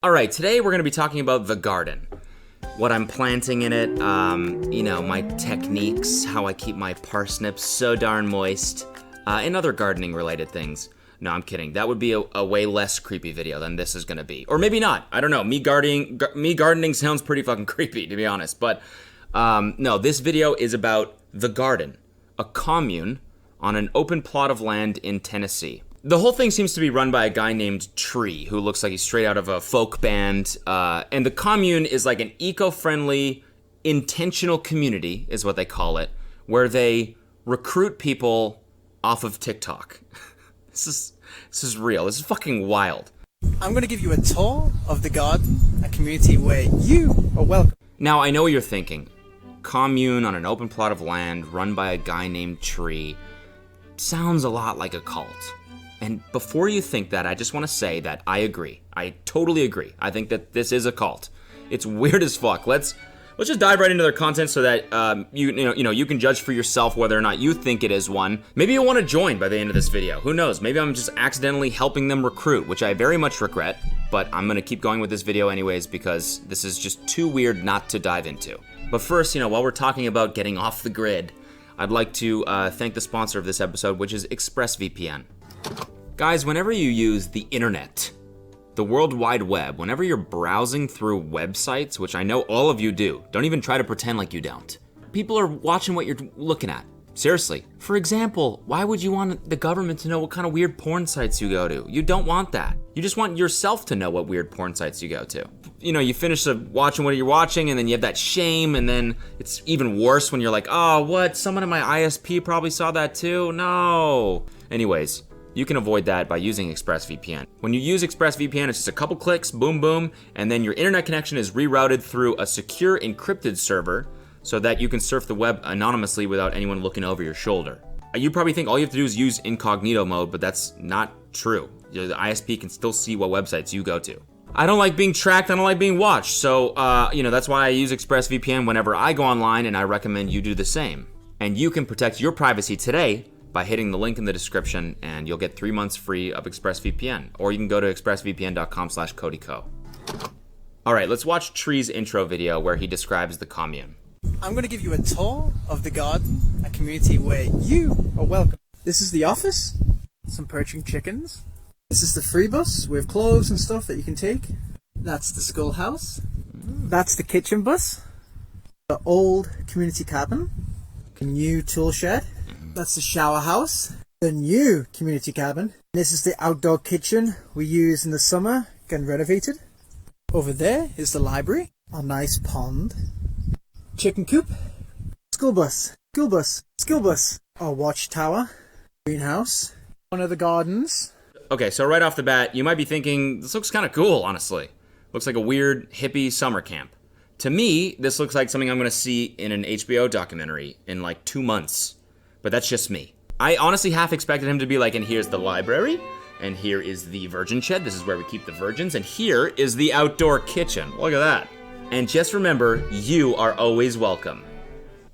Alright, today we're going to be talking about the garden. What I'm planting in it, my techniques, how I keep my parsnips so darn moist, and other gardening related things. No, I'm kidding. That would be a way less creepy video than this is going to be. Or maybe not. I don't know. Me gardening sounds pretty fucking creepy, to be honest. But no, this video is about the garden, a commune on an open plot of land in Tennessee. The whole thing seems to be run by a guy named Tree, who looks like he's straight out of a folk band. And the commune is like an eco-friendly, intentional community, is what they call it, where they recruit people off of TikTok. This is real. This is fucking wild. I'm going to give you a tour of the garden, a community where you are welcome. Now, I know what you're thinking. Commune on an open plot of land run by a guy named Tree sounds a lot like a cult. And before you think that, I just want to say that I agree. I totally agree. I think that this is a cult. It's weird as fuck. Let's just dive right into their content so that you can judge for yourself whether or not you think it is one. Maybe you'll want to join by the end of this video. Who knows? Maybe I'm just accidentally helping them recruit, which I very much regret. But I'm going to keep going with this video anyways because this is just too weird not to dive into. But first, while we're talking about getting off the grid, I'd like to thank the sponsor of this episode, which is ExpressVPN. Guys, whenever you use the internet, the World Wide Web, whenever you're browsing through websites, which I know all of you do, don't even try to pretend like you don't. People are watching what you're looking at. Seriously. For example, why would you want the government to know what kind of weird porn sites you go to? You don't want that. You just want yourself to know what weird porn sites you go to. You finish watching what you're watching, and then you have that shame, and then it's even worse when you're like, oh, what? Someone in my ISP probably saw that too? No. Anyways. You can avoid that by using ExpressVPN. When you use ExpressVPN, it's just a couple clicks, boom, boom, and then your internet connection is rerouted through a secure encrypted server so that you can surf the web anonymously without anyone looking over your shoulder. You probably think all you have to do is use incognito mode, but that's not true. The ISP can still see what websites you go to. I don't like being tracked, I don't like being watched, so that's why I use ExpressVPN whenever I go online, and I recommend you do the same. And you can protect your privacy today by hitting the link in the description, and you'll get 3 months free of ExpressVPN. Or you can go to expressvpn.com/CodyCo. All right, let's watch Tree's intro video where he describes the commune. I'm going to give you a tour of the garden, a community where you are welcome. This is the office, some perching chickens. This is the free bus with clothes and stuff that you can take. That's the schoolhouse. That's the kitchen bus. The old community cabin. The new tool shed. That's the shower house, the new community cabin. This is the outdoor kitchen we use in the summer, getting renovated. Over there is the library, a nice pond, chicken coop, school bus, our watchtower, greenhouse, one of the gardens. Okay, so right off the bat, you might be thinking, this looks kind of cool, honestly. Looks like a weird hippie summer camp. To me, this looks like something I'm going to see in an HBO documentary in like 2 months. But that's just me. I honestly half expected him to be like, and here's the library, and here is the virgin shed, this is where we keep the virgins, and here is the outdoor kitchen. Look at that. And just remember, you are always welcome,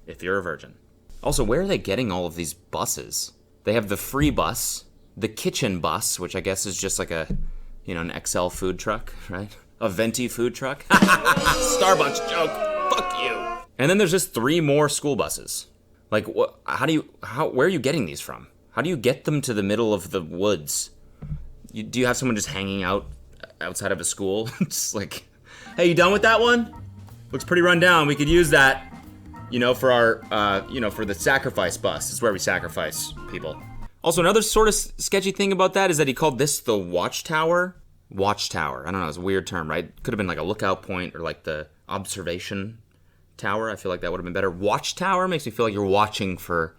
if you're a virgin. Also, where are they getting all of these buses? They have the free bus, the kitchen bus, which I guess is just like an XL food truck, right? A venti food truck. Starbucks joke, fuck you. And then there's just 3 more school buses. Like, where are you getting these from? How do you get them to the middle of the woods? Do you have someone just hanging out outside of a school? Just like, hey, you done with that one? Looks pretty run down. We could use that, for our, for the sacrifice bus. It's where we sacrifice people. Also, another sort of sketchy thing about that is that he called this the watchtower. Watchtower. I don't know, it's a weird term, right? Could have been like a lookout point or like the observation tower. I feel like that would have been better. Watchtower makes me feel like you're watching for,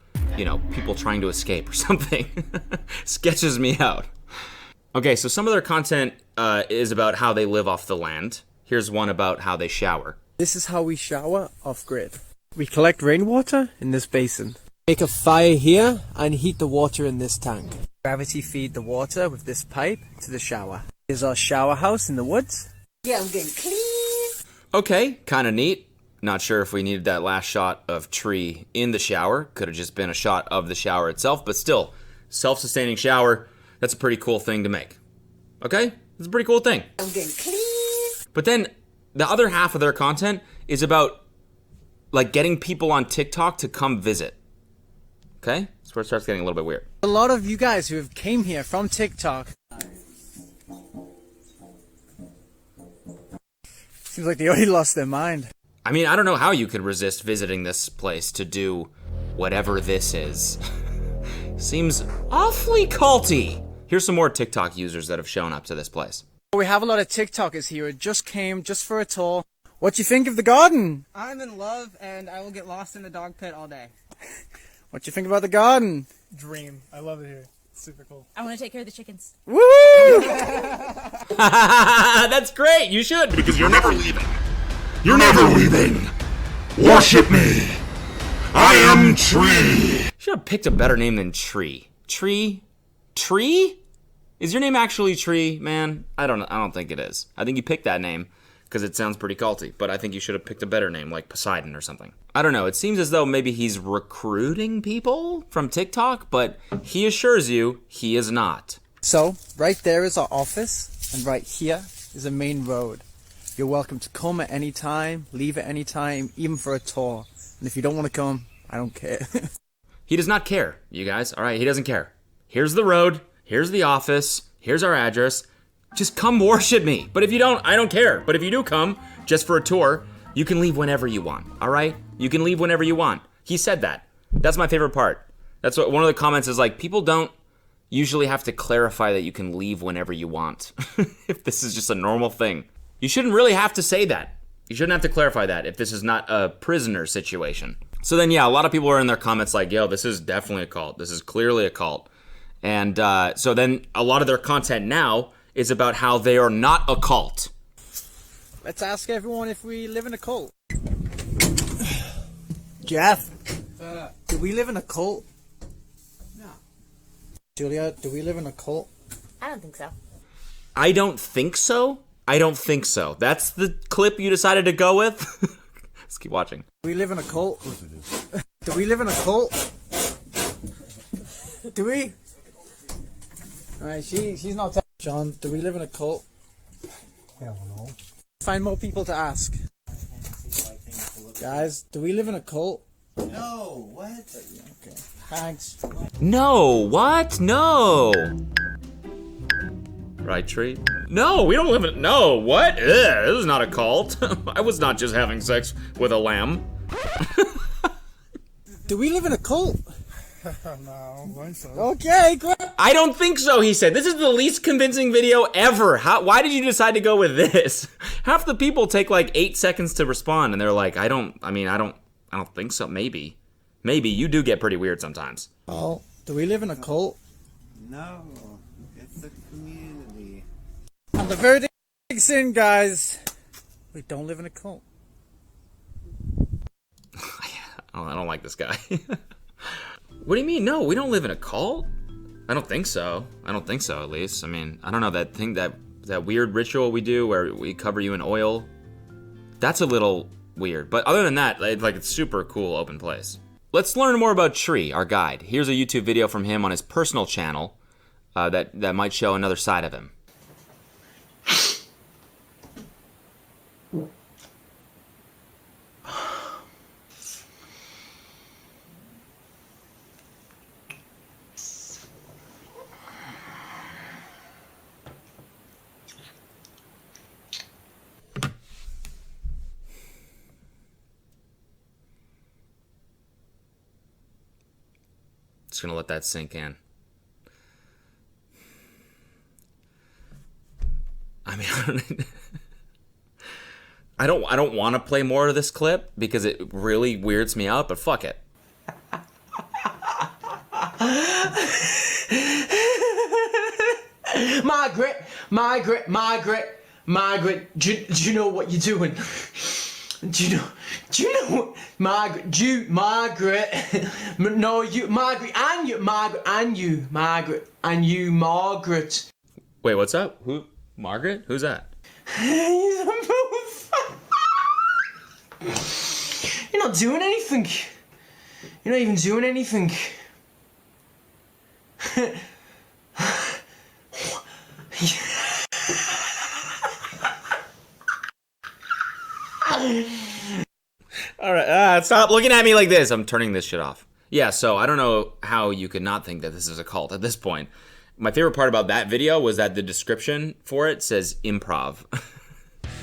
people trying to escape or something. Sketches me out. Okay, so some of their content is about how they live off the land. Here's one about how they shower. This is how we shower off-grid. We collect rainwater in this basin. Make a fire here and heat the water in this tank. Gravity feed the water with this pipe to the shower. Here's our shower house in the woods. Yeah, I'm getting clean. Okay, kind of neat. Not sure if we needed that last shot of Tree in the shower. Could have just been a shot of the shower itself, but still, self-sustaining shower, that's a pretty cool thing to make. Okay? It's a pretty cool thing. I'm getting clean. But then the other half of their content is about like getting people on TikTok to come visit. Okay? That's where it starts getting a little bit weird. A lot of you guys who have came here from TikTok. Seems like they already lost their mind. I mean, I don't know how you could resist visiting this place to do whatever this is. Seems awfully culty. Here's some more TikTok users that have shown up to this place. We have a lot of TikTokers here who just came just for a tour. What do you think of the garden? I'm in love, and I will get lost in the dog pit all day. What do you think about the garden? Dream. I love it here. It's super cool. I want to take care of the chickens. Woo! That's great. You should. Because you're never leaving. You're never leaving. Worship me. I am Tree. Should have picked a better name than Tree. Tree? Tree? Is your name actually Tree, man? I don't think it is. I think you picked that name because it sounds pretty culty, but I think you should have picked a better name, like Poseidon or something. I don't know. It seems as though maybe he's recruiting people from TikTok, but he assures you he is not. So, right there is our office, and right here is a main road. You're welcome to come at any time, leave at any time, even for a tour. And if you don't want to come, I don't care. He does not care, you guys. All right, he doesn't care. Here's the road. Here's the office. Here's our address. Just come worship me. But if you don't, I don't care. But if you do come just for a tour, you can leave whenever you want. All right? You can leave whenever you want. He said that. That's my favorite part. That's what one of the comments is like. People don't usually have to clarify that you can leave whenever you want. If this is just a normal thing. You shouldn't really have to say that. You shouldn't have to clarify that if this is not a prisoner situation. So then, yeah, a lot of people are in their comments like, yo, this is definitely a cult. This is clearly a cult. And so then a lot of their content now is about how they are not a cult. Let's ask everyone if we live in a cult. Jeff, do we live in a cult? No. Julia, do we live in a cult? I don't think so. I don't think so. I don't think so. That's the clip you decided to go with? Let's keep watching. Do we live in a cult? Of course we do. Do we live in a cult? Do we? Alright, she's not telling. John, do we live in a cult? Hell no. Find more people to ask. Guys, do we live in a cult? No, what? Okay, thanks. No, what? No. Right, Tree? No, we don't live in... No, what? Ugh, this is not a cult. I was not just having sex with a lamb. Do we live in a cult? No, why so? Okay, great. I don't think so, he said. This is the least convincing video ever. Why did you decide to go with this? Half the people take like 8 seconds to respond, and they're like, I don't think so. Maybe. Maybe. You do get pretty weird sometimes. Oh, do we live in a cult? No, it's a community. And the verdict's in, guys. We don't live in a cult. Oh, I don't like this guy. What do you mean? No, we don't live in a cult. I don't think so. I don't think so, at least. I mean, I don't know, that thing, that weird ritual we do where we cover you in oil. That's a little weird. But other than that, like, it's super cool open place. Let's learn more about Tree, our guide. Here's a YouTube video from him on his personal channel that might show another side of him. Just gonna let that sink in. I mean, I don't want to play more of this clip because it really weirds me out, but fuck it. Margaret, do you know what you're doing? Do you know, Margaret, no, you, Margaret, Margaret. Wait, what's up? Who? Margaret? Who's that? You're not doing anything. You're not even doing anything. All right, stop looking at me like this. I'm turning this shit off. Yeah, so I don't know how you could not think that this is a cult at this point. My favorite part about that video was that the description for it says improv.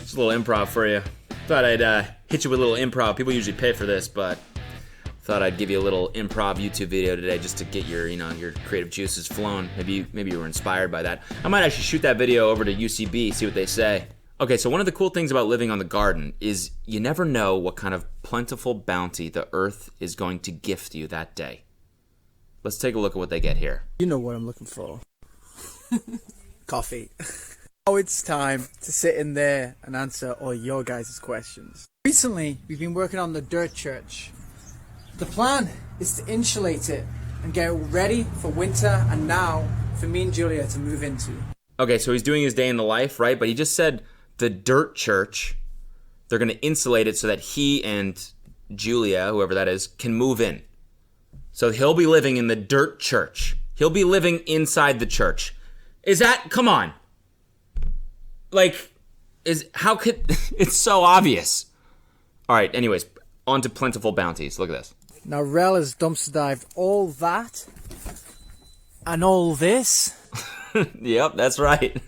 Just a little improv for you. Thought I'd hit you with a little improv. People usually pay for this, but thought I'd give you a little improv YouTube video today just to get your, your creative juices flowing. Maybe you were inspired by that. I might actually shoot that video over to UCB, see what they say. Okay, so one of the cool things about living on the garden is you never know what kind of plentiful bounty the earth is going to gift you that day. Let's take a look at what they get here. You know what I'm looking for. Coffee. Now it's time to sit in there and answer all your guys' questions. Recently, we've been working on the dirt church. The plan is to insulate it and get it ready for winter and now for me and Julia to move into. Okay, so he's doing his day in the life, right? But he just said the dirt church, they're going to insulate it so that he and Julia, whoever that is, can move in. So he'll be living in the dirt church. He'll be living inside the church. Is that, come on. Like, how could, it's so obvious. All right, anyways, on to plentiful bounties. Look at this. Now Rel has dumpster dived all that and all this. Yep, that's right.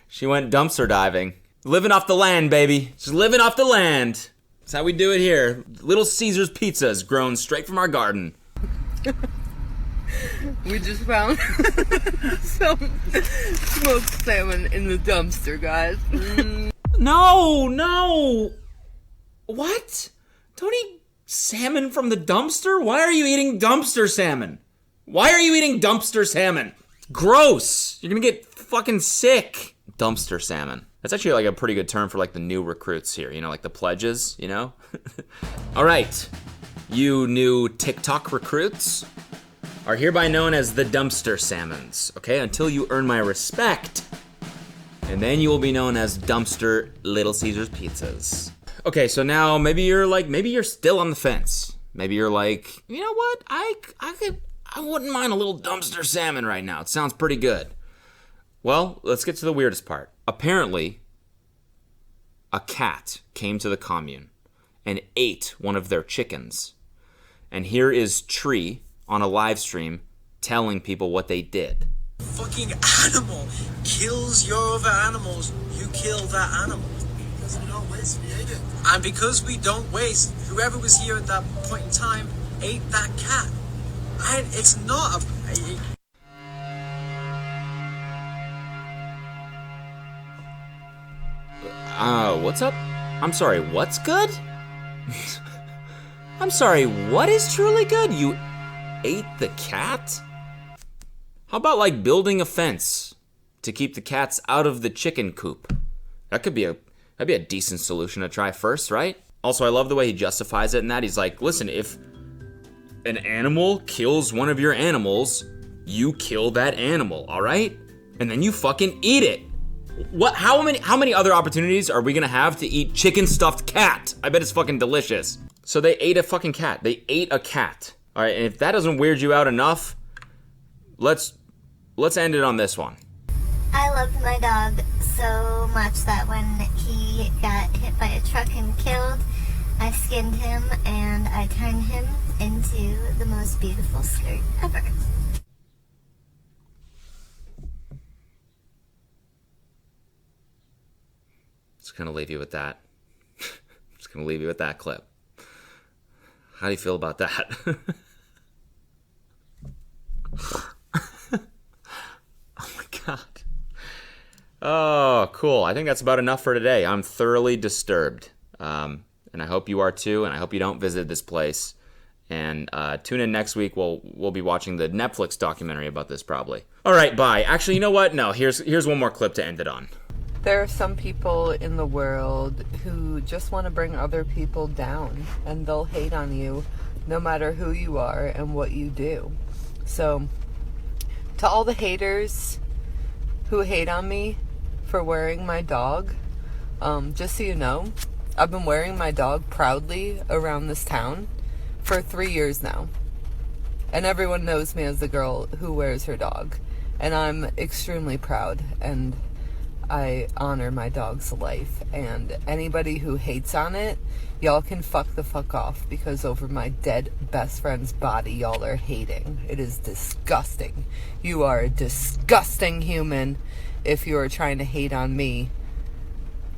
She went dumpster diving. Living off the land, baby. Just living off the land. That's how we do it here. Little Caesar's pizzas grown straight from our garden. We just found some smoked salmon in the dumpster, guys. No. What? Don't eat salmon from the dumpster? Why are you eating dumpster salmon? Why are you eating dumpster salmon? Gross. You're gonna get fucking sick. Dumpster salmon. That's actually like a pretty good term for like the new recruits here, like the pledges, All right. You new TikTok recruits are hereby known as the dumpster salmons, okay? Until you earn my respect. And then you will be known as dumpster Little Caesar's pizzas. Okay, so now maybe you're still on the fence. Maybe you're like, you know what? I wouldn't mind a little dumpster salmon right now. It sounds pretty good. Well, let's get to the weirdest part. Apparently, a cat came to the commune and ate one of their chickens. And here is Tree on a live stream telling people what they did. Fucking animal kills your other animals, you kill that animal. Because we don't waste, we ate it. And because we don't waste, whoever was here at that point in time ate that cat. And it's not a... What's up? I'm sorry, what's good? I'm sorry, what is truly good? You ate the cat? How about like building a fence to keep the cats out of the chicken coop? That'd be a decent solution to try first, right? Also, I love the way he justifies it in that. He's like, listen, if an animal kills one of your animals, you kill that animal, all right? And then you fucking eat it. What? How many other opportunities are we gonna have to eat chicken stuffed cat? I bet it's fucking delicious. So they ate a fucking cat. They ate a cat. All right, and if that doesn't weird you out enough, let's end it on this one. I loved my dog so much that when he got hit by a truck and killed, I skinned him and I turned him into the most beautiful skirt ever. Just gonna leave you with that. Just gonna leave you with that clip. How do you feel about that? Oh my god. Oh, cool. I think that's about enough for today. I'm thoroughly disturbed. And I hope you are too, and I hope you don't visit this place. And tune in next week. We'll be watching the Netflix documentary about this probably. All right, bye. Actually, you know what? No, here's one more clip to end it on. There are some people in the world who just want to bring other people down, and they'll hate on you no matter who you are and what you do. So, to all the haters who hate on me for wearing my dog, just so you know, I've been wearing my dog proudly around this town for 3 years now. And everyone knows me as the girl who wears her dog. And I'm extremely proud, and I honor my dog's life, and anybody who hates on it, y'all can fuck the fuck off, because over my dead best friend's body, y'all are hating. It is disgusting. You are a disgusting human if you are trying to hate on me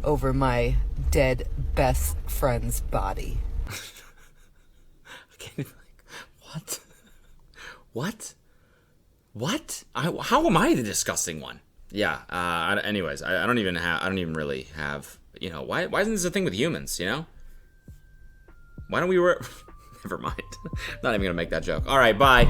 over my dead best friend's body. What? What? What? How am I the disgusting one? Yeah. Anyways, I don't even really have. Why isn't this a thing with humans? Why don't we Never mind. Not even gonna make that joke. All right. Bye.